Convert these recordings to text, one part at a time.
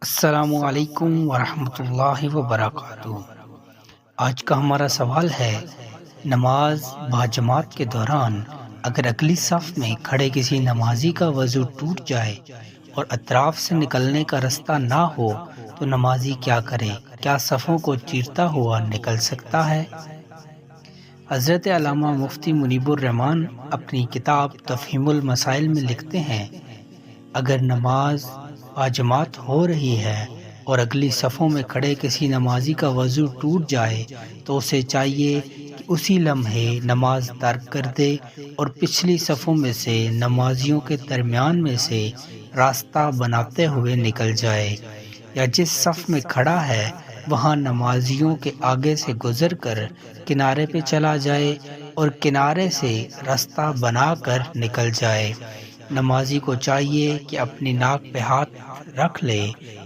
السلام علیکم ورحمۃ اللہ وبرکاتہ۔ آج کا ہمارا سوال ہے، نماز باجماعت کے دوران اگر اگلی صف میں کھڑے کسی نمازی کا وضو ٹوٹ جائے اور اطراف سے نکلنے کا رستہ نہ ہو تو نمازی کیا کرے؟ کیا صفوں کو چیرتا ہوا نکل سکتا ہے؟ حضرت علامہ مفتی منیب الرحمن اپنی کتاب تفہیم المسائل میں لکھتے ہیں، اگر نماز باجماعت ہو رہی ہے اور اگلی صفوں میں کھڑے کسی نمازی کا وضو ٹوٹ جائے تو اسے چاہیے کہ اسی لمحے نماز ترک کر دے اور پچھلی صفوں میں سے نمازیوں کے درمیان میں سے راستہ بناتے ہوئے نکل جائے، یا جس صف میں کھڑا ہے وہاں نمازیوں کے آگے سے گزر کر کنارے پہ چلا جائے اور کنارے سے راستہ بنا کر نکل جائے۔ نمازی کو چاہیے کہ اپنی ناک پہ ہاتھ رکھ لے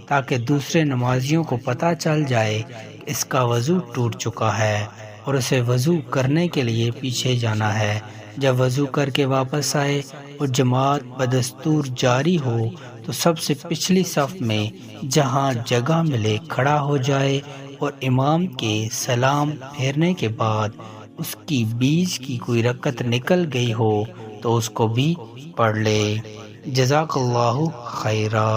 تاکہ دوسرے نمازیوں کو پتہ چل جائے کہ اس کا وضو ٹوٹ چکا ہے اور اسے وضو کرنے کے لیے پیچھے جانا ہے۔ جب وضو کر کے واپس آئے اور جماعت بدستور جاری ہو تو سب سے پچھلی صف میں جہاں جگہ ملے کھڑا ہو جائے اور امام کے سلام پھیرنے کے بعد اس کی بیچ کی کوئی رکعت نکل گئی ہو تو اس کو بھی پڑھ لے۔ جزاک اللہ خیرا۔